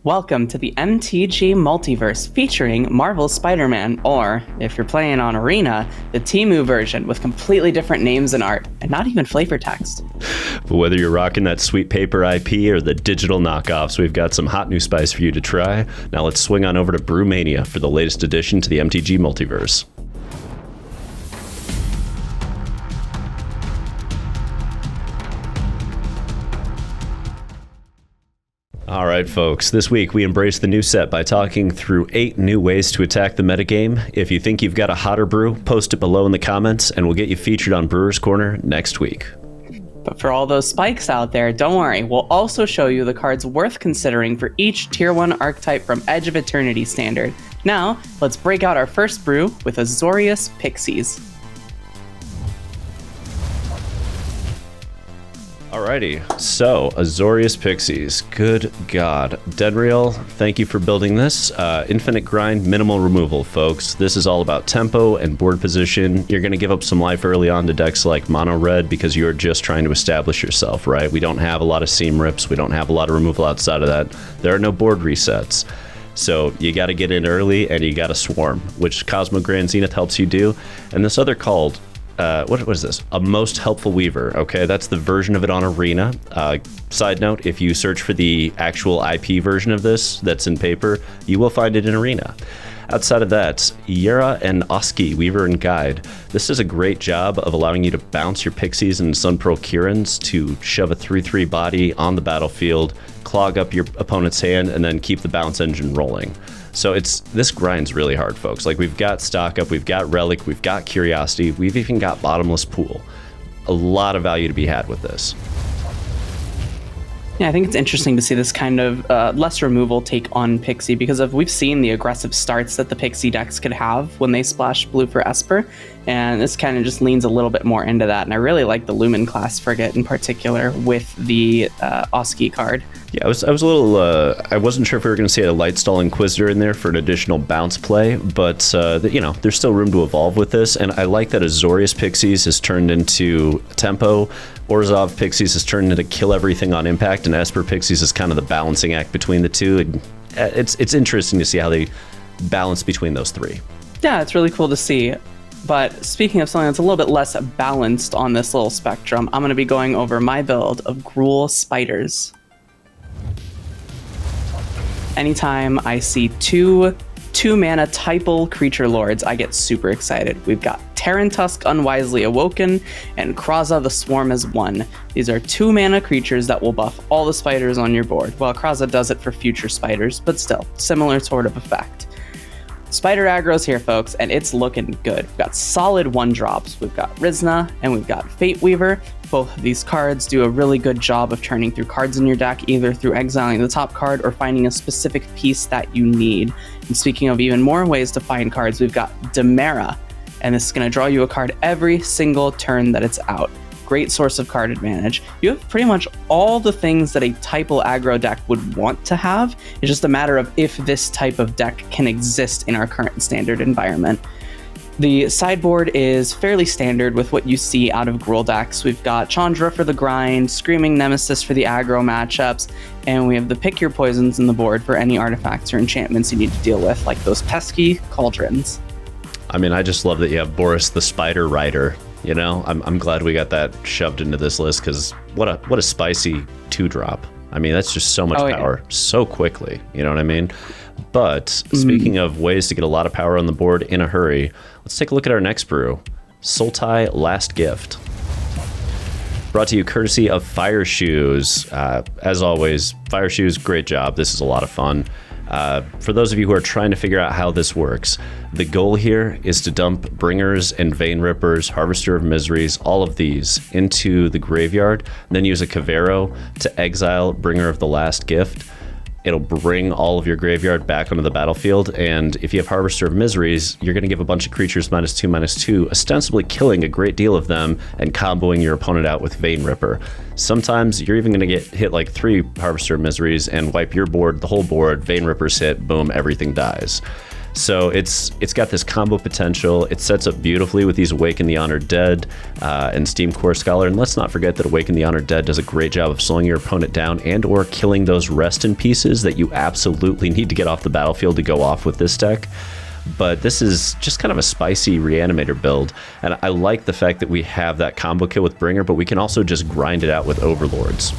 Welcome to the MTG Multiverse featuring Marvel's Spider-Man, or, if you're playing on Arena, the Temu version with completely different names and art, and not even flavor text. But whether you're rocking that sweet paper IP or the digital knockoffs, we've got some hot new spice for you to try. Now let's swing on over to Brewmania for the latest addition to the MTG Multiverse. All right, folks, this week we embrace the new set by talking through 8 new ways to attack the metagame. If you think you've got a hotter brew, post it below in the comments, and we'll get you featured on Brewers Corner next week. But for all those spikes out there, don't worry, we'll also show you the cards worth considering for each Tier 1 archetype from Edge of Eternities standard. Now, let's break out our first brew with Azorius Pixies. Alrighty, so Azorius Pixies, good God. Deadreal, thank you for building this. Infinite grind, minimal removal, folks. This is all about tempo and board position. You're going to give up some life early on to decks like Mono Red because you're just trying to establish yourself, right? We don't have a lot of seam rips. We don't have a lot of removal outside of that. There are no board resets. So you got to get in early and you got to swarm, which Cosmo Grand Zenith helps you do. And this other called... what is this? A Most Helpful Weaver. Okay, that's the version of it on Arena. Side note, if you search for the actual IP version of this that's in paper, you will find it in Arena. Outside of that, Yera and Oski, Weaver and Guide. This does a great job of allowing you to bounce your Pixies and Sunpearl Kirans to shove a 3/3 body on the battlefield, clog up your opponent's hand, and then keep the bounce engine rolling. So this grind's really hard, folks. Like, we've got Stock Up, we've got Relic, we've got Curiosity, we've even got Bottomless Pool. A lot of value to be had with this. Yeah, I think it's interesting to see this kind of less removal take on Pixie, because we've seen the aggressive starts that the Pixie decks could have when they splash blue for Esper, and this kind of just leans a little bit more into that. And I really like the Lumen class Frigate in particular with the Oski card. Yeah, I was a little, I wasn't sure if we were going to see a Lightstall Inquisitor in there for an additional bounce play, but, there's still room to evolve with this, and I like that Azorius Pixies has turned into Tempo, Orzhov Pixies has turned into Kill Everything on Impact, and Esper Pixies is kind of the balancing act between the two. And it's interesting to see how they balance between those three. Yeah, it's really cool to see. But speaking of something that's a little bit less balanced on this little spectrum, I'm going to be going over my build of Gruul Spiders. Anytime I see two mana Typal creature lords, I get super excited. We've got Terran Tusk Unwisely Awoken and Kraza the Swarm as 1. These are 2 mana creatures that will buff all the spiders on your board. Well, Kraza does it for future spiders, but still, similar sort of effect. Spider aggro's here, folks, and it's looking good. We've got solid 1-drops. We've got Rizna and we've got Fate Weaver. Both of these cards do a really good job of turning through cards in your deck, either through exiling the top card or finding a specific piece that you need. And speaking of even more ways to find cards, we've got Dimir, and this is going to draw you a card every single turn that it's out. Great source of card advantage. You have pretty much all the things that a Typal aggro deck would want to have. It's just a matter of if this type of deck can exist in our current standard environment. The sideboard is fairly standard with what you see out of Gruul decks. We've got Chandra for the grind, Screaming Nemesis for the aggro matchups, and we have the Pick Your Poisons in the board for any artifacts or enchantments you need to deal with, like those pesky cauldrons. I mean, I just love that you have Boris the Spider Rider. You know, I'm glad we got that shoved into this list, because what a spicy 2-drop. I mean, that's just so much power so quickly. You know what I mean? But speaking of ways to get a lot of power on the board in a hurry, let's take a look at our next brew, Sultai Last Gift. Brought to you courtesy of Fire Shoes. As always, Fire Shoes, great job. This is a lot of fun. For those of you who are trying to figure out how this works, the goal here is to dump Bringers and Vein Rippers, Harvester of Miseries, all of these into the graveyard, and then use a Cavero to exile Bringer of the Last Gift. It'll bring all of your graveyard back onto the battlefield, and if you have Harvester of Miseries, you're going to give a bunch of creatures -2/-2, ostensibly killing a great deal of them and comboing your opponent out with Vein Ripper. Sometimes you're even going to get hit like 3 Harvester of Miseries and wipe your board, the whole board, Vein Rippers hit, boom, everything dies. So it's got this combo potential. It sets up beautifully with these Awaken the Honored Dead and Steam Core Scholar. And let's not forget that Awaken the Honored Dead does a great job of slowing your opponent down and or killing those rest in pieces that you absolutely need to get off the battlefield to go off with this deck. But this is just kind of a spicy Reanimator build, and I like the fact that we have that combo kill with Bringer, but we can also just grind it out with Overlords.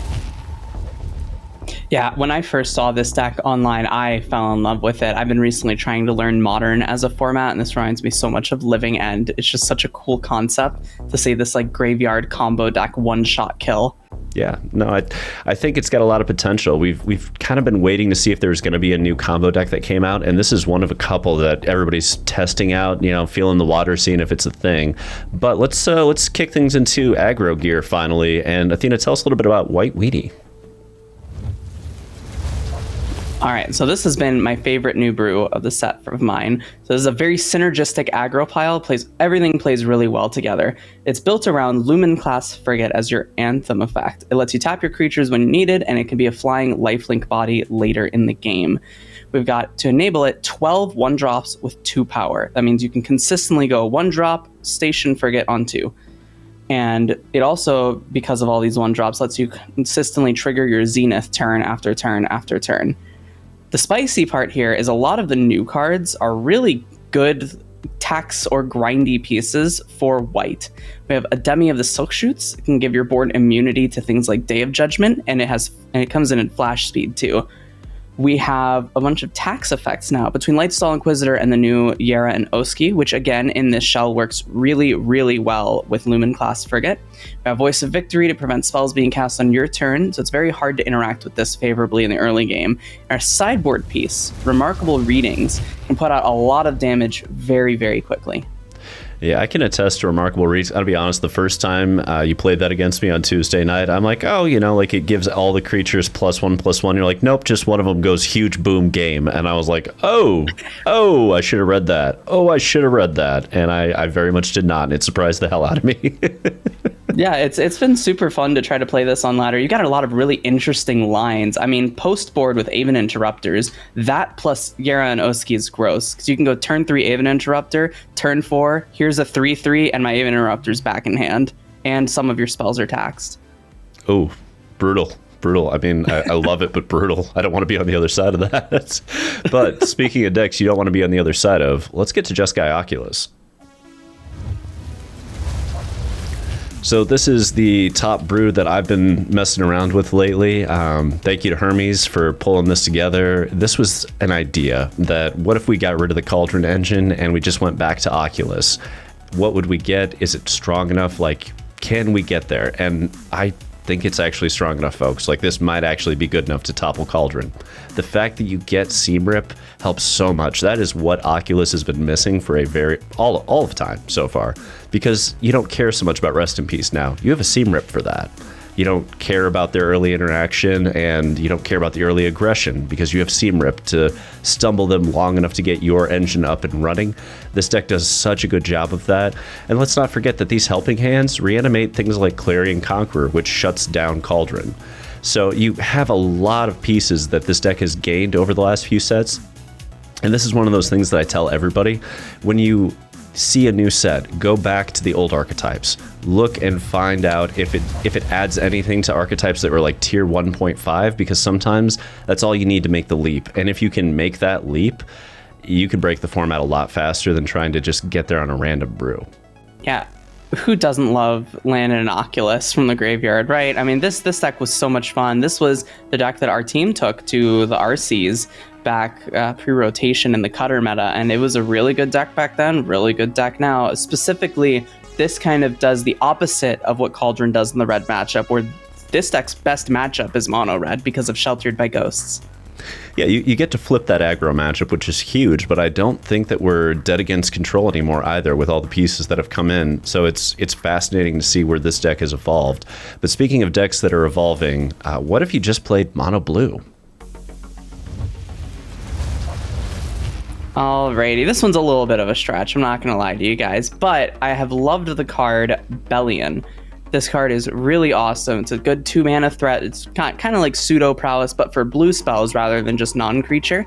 Yeah, when I first saw this deck online, I fell in love with it. I've been recently trying to learn Modern as a format, and this reminds me so much of Living End. It's just such a cool concept to see this like graveyard combo deck one-shot kill. Yeah, no, I think it's got a lot of potential. We've kind of been waiting to see if there's going to be a new combo deck that came out, and this is one of a couple that everybody's testing out, you know, feeling the water, seeing if it's a thing. But let's kick things into aggro gear finally. And Athena, tell us a little bit about White Weenie. All right, so this has been my favorite new brew of the set of mine. So this is a very synergistic aggro pile. Everything plays really well together. It's built around Lumen class Frigate as your anthem effect. It lets you tap your creatures when needed, and it can be a flying lifelink body later in the game. We've got, to enable it, 12 1-drops with 2 power. That means you can consistently go 1-drop, station Frigate on 2. And it also, because of all these 1-drops, lets you consistently trigger your Zenith turn after turn after turn. The spicy part here is a lot of the new cards are really good tax or grindy pieces for white. We have a Demi of the Silk Shoots. It can give your board immunity to things like Day of Judgment, and it comes in flash speed too. We have a bunch of tax effects now between Lightstall Inquisitor and the new Yera and Oski, which again in this shell works really, really well with Lumen class Frigate. We have Voice of Victory to prevent spells being cast on your turn, so it's very hard to interact with this favorably in the early game. And our sideboard piece, Remarkable Readings, can put out a lot of damage very, very quickly. Yeah, I can attest to Remarkable Reads. I'll be honest, the first time you played that against me on Tuesday night, I'm like, oh, you know, like it gives all the creatures +1/+1. You're like, nope, just one of them goes huge boom game. And I was like, oh, I should have read that. Oh, I should have read that. And I very much did not. And it surprised the hell out of me. Yeah, it's been super fun to try to play this on ladder. You got a lot of really interesting lines. I mean, post board with Aven Interrupters, that plus Yera and Oski is gross. Because you can go turn 3 Aven Interrupter, turn 4, here's a 3/3, and my Aven Interrupter's back in hand. And some of your spells are taxed. Oh, brutal. I mean, I love it, but brutal. I don't want to be on the other side of that. But speaking of decks you don't want to be on the other side of, let's get to Jeskai Oculus. So this is the top brew that I've been messing around with lately. Thank you to Hermes for pulling this together. This was an idea that what if we got rid of the Cauldron engine and we just went back to Oculus? What would we get? Is it strong enough? Like, can we get there? And I think it's actually strong enough, folks. Like, this might actually be good enough to topple Cauldron. The fact that you get Seam Rip helps so much. That is what Oculus has been missing for all of time so far, because you don't care so much about Rest in Peace now. You have a Seam Rip for that. You don't care about their early interaction, and you don't care about the early aggression because you have Seam Rip to stumble them long enough to get your engine up and running. This deck does such a good job of that. And let's not forget that these helping hands reanimate things like Clarion Conqueror, which shuts down Cauldron. So you have a lot of pieces that this deck has gained over the last few sets. And this is one of those things that I tell everybody. When you see a new set, go back to the old archetypes. Look and find out if it adds anything to archetypes that were like tier 1.5, because sometimes that's all you need to make the leap. And if you can make that leap, you can break the format a lot faster than trying to just get there on a random brew. Yeah. Who doesn't love landing an Oculus from the graveyard, right? I mean, this deck was so much fun. This was the deck that our team took to the RCs back pre-rotation in the Cutter meta, and it was a really good deck back then, really good deck now. Specifically, this kind of does the opposite of what Cauldron does in the red matchup, where this deck's best matchup is mono red because of Sheltered by Ghosts. Yeah, you get to flip that aggro matchup, which is huge, but I don't think that we're dead against control anymore either with all the pieces that have come in. So it's fascinating to see where this deck has evolved. But speaking of decks that are evolving, what if you just played mono blue? Alrighty, this one's a little bit of a stretch, I'm not going to lie to you guys, but I have loved the card Bellion. This card is really awesome. It's a good 2-mana threat. It's kind of like pseudo Prowess, but for blue spells rather than just non-creature.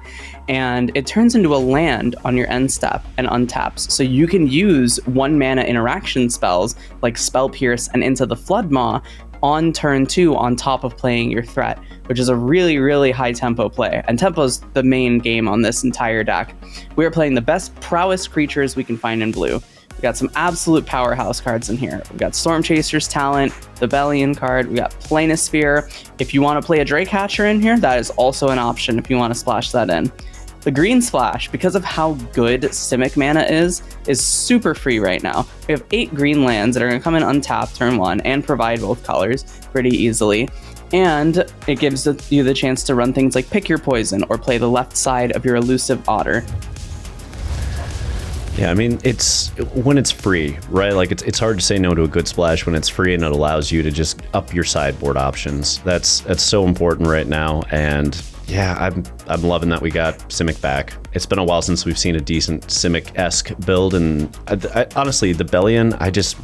And it turns into a land on your end step and untaps. So you can use 1-mana interaction spells like Spell Pierce and Into the Floodmaw on turn 2 on top of playing your threat, which is a really, really high tempo play. And tempo's the main game on this entire deck. We are playing the best Prowess creatures we can find in blue. We got some absolute powerhouse cards in here. We got Storm Chaser's Talent, the Rebellion card. We got Planisphere. If you want to play a Drake Hatcher in here, that is also an option if you want to splash that in. The green splash, because of how good Simic mana is super free right now. We have 8 green lands that are going to come in untapped turn 1 and provide both colors pretty easily. And it gives you the chance to run things like Pick Your Poison or play the left side of your Elusive Otter. Yeah, I mean, it's when it's free, right? Like it's hard to say no to a good splash when it's free and it allows you to just up your sideboard options. That's so important right now. And yeah, I'm loving that we got Simic back. It's been a while since we've seen a decent Simic-esque build, and I honestly, the Rebellion,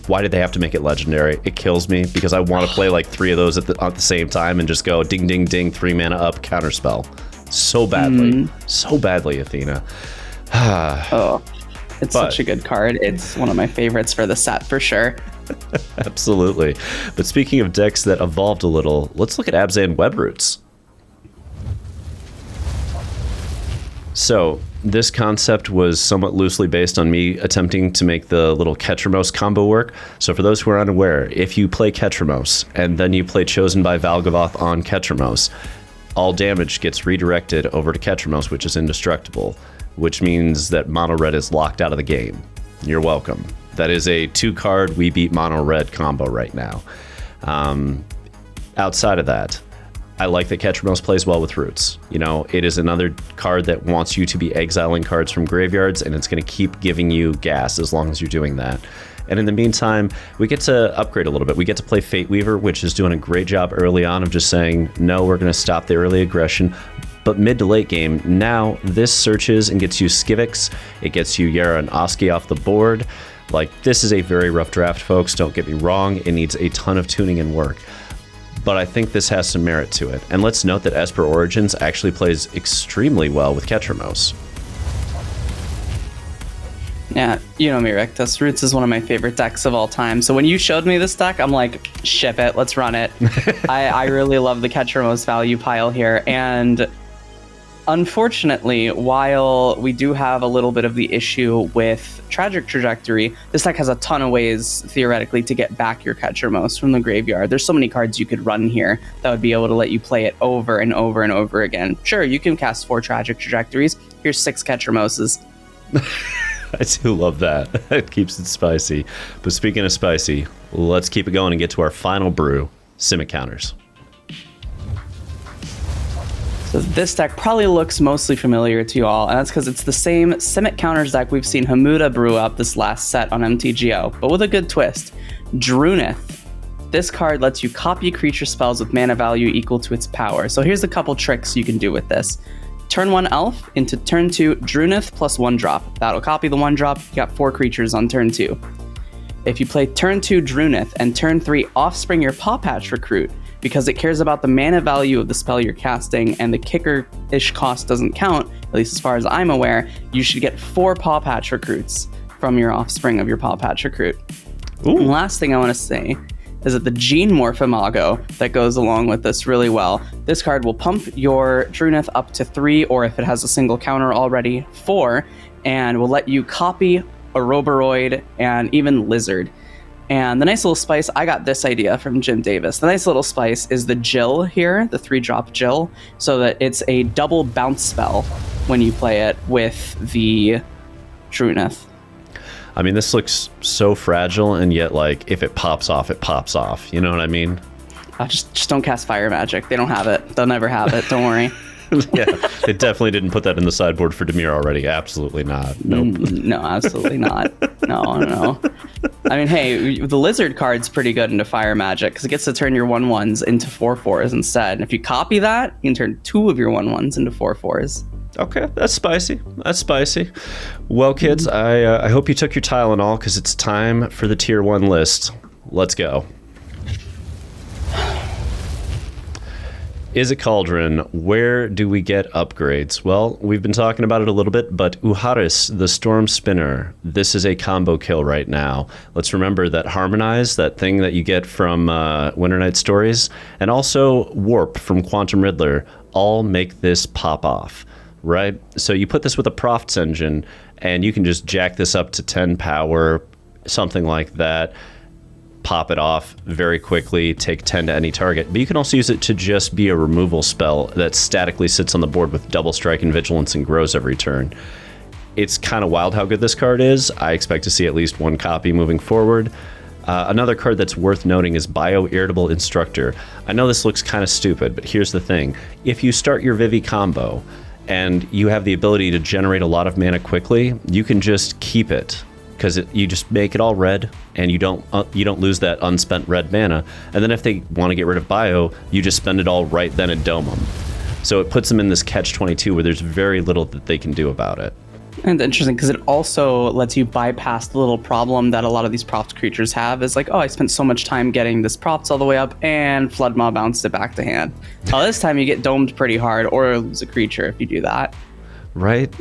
why did they have to make it legendary? It kills me because I want to play like 3 of those at the same time and just go ding, ding, ding, 3 mana up, counterspell. So badly, Athena. It's such a good card. It's one of my favorites for the set, for sure. Absolutely. But speaking of decks that evolved a little, let's look at Abzan Roots. So this concept was somewhat loosely based on me attempting to make the little Ketramos combo work. So for those who are unaware, if you play Ketramos and then you play Chosen by Valgavoth on Ketramos, all damage gets redirected over to Ketramos, which is indestructible, which means that mono red is locked out of the game. You're welcome. That is a 2-card we beat mono red combo right now. Outside of that, I like that Ketramos plays well with Roots. You know, it is another card that wants you to be exiling cards from graveyards, and it's going to keep giving you gas as long as you're doing that. And in the meantime, we get to upgrade a little bit. We get to play Fate Weaver, which is doing a great job early on of just saying, no, we're going to stop the early aggression. But mid to late game, now this searches and gets you Skivix. It gets you Yara and Oski off the board. Like, this is a very rough draft, folks. Don't get me wrong. It needs a ton of tuning and work. But I think this has some merit to it. And let's note that Esper Origins actually plays extremely well with Ketramos. Yeah, you know me, Rick. This Roots is one of my favorite decks of all time. So when you showed me this deck, I'm like, ship it, let's run it. I really love the Ketramos value pile here. And unfortunately, while we do have a little bit of the issue with Tragic Trajectory, this deck has a ton of ways, theoretically, to get back your Ketramos from the graveyard. There's so many cards you could run here that would be able to let you play it over and over and over again. Sure, you can cast 4 Tragic Trajectories. Here's 6 Ketramoses. I do love that. It keeps it spicy. But speaking of spicy, let's keep it going and get to our final brew, Simic Counters. So this deck probably looks mostly familiar to you all, and that's because it's the same Simic Counters deck we've seen Hamuda brew up this last set on MTGO, but with a good twist. Drunith. This card lets you copy creature spells with mana value equal to its power. So here's a couple tricks you can do with this. Turn 1 Elf into turn 2 Drunith plus 1-drop. That'll copy the 1-drop. You got 4 creatures on turn 2. If you play turn 2 Drunith and turn 3 Offspring your Paw Patch Recruit, because it cares about the mana value of the spell you're casting and the kicker-ish cost doesn't count, at least as far as I'm aware, you should get 4 Paw Patch Recruits from your Offspring of your Paw Patch Recruit. And last thing I want to say is that the Gene Morph Imago that goes along with this really well. This card will pump your Drunith up to 3, or if it has a single counter already, 4, and will let you copy Ouroboros and even Lizard. And the nice little spice, I got this idea from Jim Davis. The nice little spice is the Jill here, the 3-drop Jill, so that it's a double bounce spell when you play it with the Drunith. I mean, this looks so fragile, and yet, like, if it pops off, it pops off. You know what I mean? Just don't cast Fire Magic. They don't have it. They'll never have it. Don't worry. Yeah, they definitely didn't put that in the sideboard for Dimir already. Absolutely not. Nope. No, absolutely not. No. I mean, hey, the Lizard card's pretty good into Fire Magic because it gets to turn your 1/1s into 4/4s instead. And if you copy that, you can turn 2 of your 1/1s into 4/4s. Okay, that's spicy. That's spicy. Well, kids, I hope you took your Tylenol because it's time for the Tier 1 list. Let's go. Izzet Cauldron, where do we get upgrades? Well, we've been talking about it a little bit, but Uharis, the Storm Spinner, this is a combo kill right now. Let's remember that Harmonize, that thing that you get from Winter Night Stories, and also Warp from Quantum Riddler, all make this pop off, right? So you put this with a Profts engine, and you can just jack this up to 10 power, something like that. Pop it off very quickly, take 10 to any target. But you can also use it to just be a removal spell that statically sits on the board with double strike and vigilance and grows every turn. It's kind of wild how good this card is. I expect to see at least one copy moving forward. Another card that's worth noting is Bio-Irritable Instructor. I know this looks kind of stupid, but here's the thing. If you start your Vivi combo and you have the ability to generate a lot of mana quickly, you can just keep it. Because you just make it all red, and you don't lose that unspent red mana. And then if they want to get rid of Bio, you just spend it all right then and dome them. So it puts them in this catch-22 where there's very little that they can do about it. And it's interesting because it also lets you bypass the little problem that a lot of these props creatures have. Is like, oh, I spent so much time getting this props all the way up, and Flood Maw bounced it back to hand. Well, this time you get domed pretty hard, or lose a creature if you do that. Right.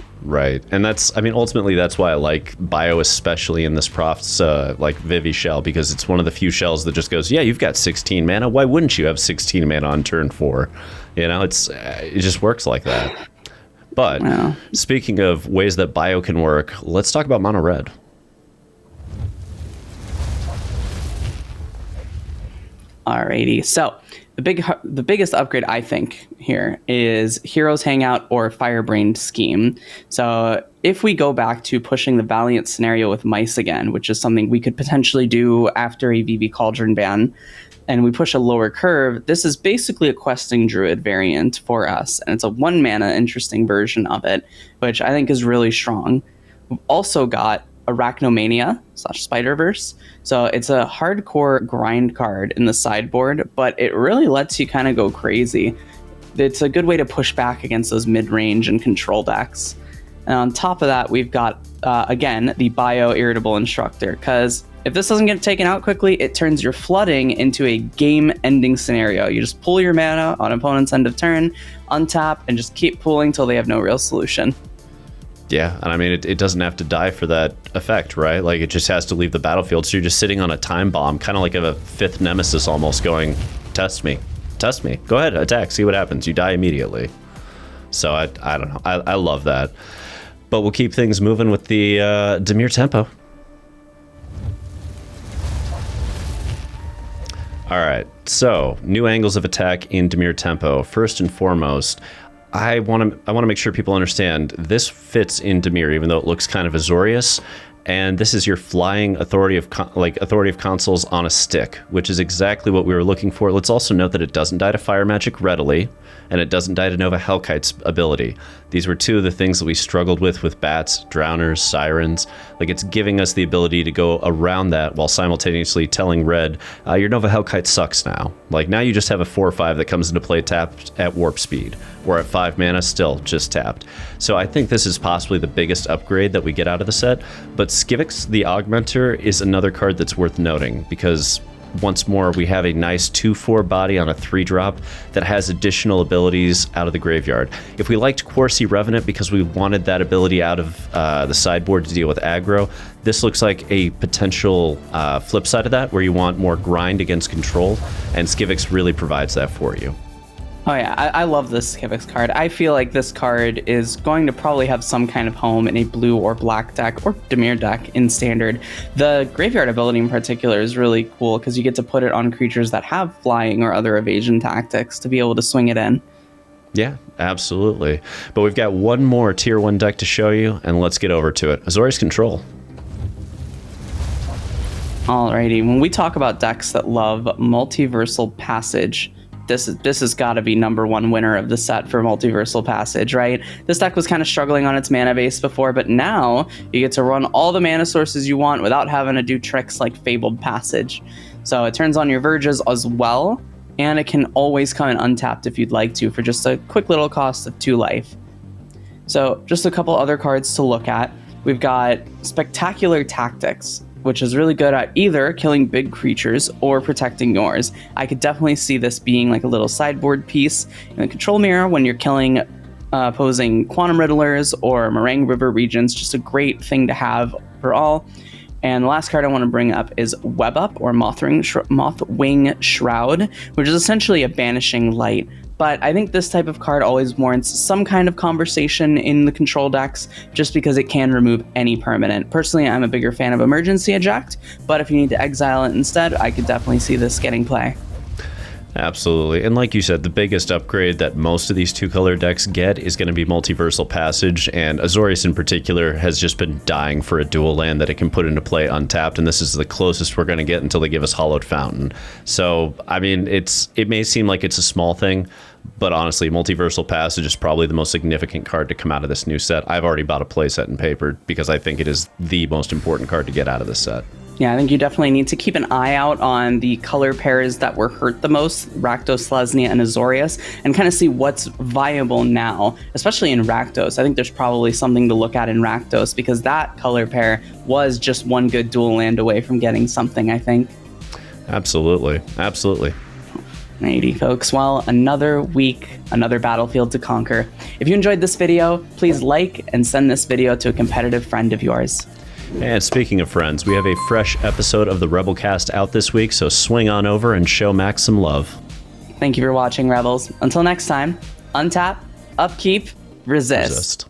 And ultimately that's why I like Bio, especially in this Profts like Vivi shell, because it's one of the few shells that just goes, yeah, you've got 16 mana. Why wouldn't you have 16 mana on turn 4? You know, it just works like that. But Speaking of ways that Bio can work, let's talk about mono red. Alrighty, so the biggest upgrade I think here is Heroes Hangout or Firebrained Scheme. So if we go back to pushing the Valiant scenario with Mice again, which is something we could potentially do after a VV Cauldron ban, and we push a lower curve, this is basically a Questing Druid variant for us, and it's a 1 mana interesting version of it, which I think is really strong. We've also got Arachnomania / Spiderverse. So it's a hardcore grind card in the sideboard, but it really lets you kind of go crazy. It's a good way to push back against those mid-range and control decks. And on top of that, we've got, again, the Bio-Irritable Instructor, because if this doesn't get taken out quickly, it turns your flooding into a game-ending scenario. You just pull your mana on opponent's end of turn, untap, and just keep pulling till they have no real solution. Yeah, and I mean, it doesn't have to die for that effect, right? Like, it just has to leave the battlefield, so you're just sitting on a time bomb, kind of like a 5th Nemesis almost, going, test me, go ahead, attack, see what happens, you die immediately. So I don't know, I love that. But we'll keep things moving with the Dimir Tempo. All right, so new angles of attack in Dimir Tempo. First and foremost, I want to make sure people understand this fits in Dimir, even though it looks kind of Azorius. And this is your flying authority of consoles on a stick, which is exactly what we were looking for. Let's also note that it doesn't die to fire magic readily, and it doesn't die to Nova Hellkite's ability. These were two of the things that we struggled with bats, drowners, sirens. Like, it's giving us the ability to go around that while simultaneously telling red, your Nova Hellkite sucks now. Like, now you just have a 4/5 that comes into play tapped at warp speed, or at 5 mana still just tapped. So I think this is possibly the biggest upgrade that we get out of the set. But Skivix the Augmenter is another card that's worth noting, because once more we have a nice 2/4 body on a 3-drop that has additional abilities out of the graveyard. If we liked Quarcy Revenant because we wanted that ability out of the sideboard to deal with aggro, this looks like a potential flip side of that, where you want more grind against control, and Skivix really provides that for you. Oh yeah, I love this Skivix card. I feel like this card is going to probably have some kind of home in a blue or black deck, or Dimir deck in Standard. The Graveyard ability in particular is really cool, because you get to put it on creatures that have flying or other evasion tactics to be able to swing it in. Yeah, absolutely. But we've got one more Tier 1 deck to show you, and let's get over to it. Azorius Control. Alrighty, when we talk about decks that love Multiversal Passage, this has got to be #1 winner of the set for Multiversal Passage, right? This deck was kind of struggling on its mana base before, but now you get to run all the mana sources you want without having to do tricks like Fabled Passage. So it turns on your Verges as well, and it can always come in untapped if you'd like to, for just a quick little cost of 2 life. So just a couple other cards to look at. We've got Spectacular Tactics. which is really good at either killing big creatures or protecting yours. I could definitely see this being like a little sideboard piece in the control mirror when you're killing opposing Quantum Riddlers or Meringue River regions. Just a great thing to have for all. And the last card I want to bring up is Web Up, or Mothwing Shroud, which is essentially a banishing light. But I think this type of card always warrants some kind of conversation in the control decks, just because it can remove any permanent. Personally, I'm a bigger fan of Emergency Eject, but if you need to exile it instead, I could definitely see this getting play. Absolutely. And like you said, the biggest upgrade that most of these two-color decks get is going to be Multiversal Passage, and Azorius in particular has just been dying for a dual land that it can put into play untapped, and this is the closest we're going to get until they give us Hallowed Fountain. So, I mean, it may seem like it's a small thing, but honestly, Multiversal Passage is probably the most significant card to come out of this new set. I've already bought a playset and papered because I think it is the most important card to get out of this set. Yeah, I think you definitely need to keep an eye out on the color pairs that were hurt the most, Rakdos, Selesnya, and Azorius, and kind of see what's viable now, especially in Rakdos. I think there's probably something to look at in Rakdos, because that color pair was just one good dual land away from getting something, I think. Absolutely. Absolutely. Alrighty, folks. Well, another week, another battlefield to conquer. If you enjoyed this video, please like and send this video to a competitive friend of yours. And speaking of friends, we have a fresh episode of the Rebelcast out this week, so swing on over and show Max some love. Thank you for watching, Rebels. Until next time, untap, upkeep, resist.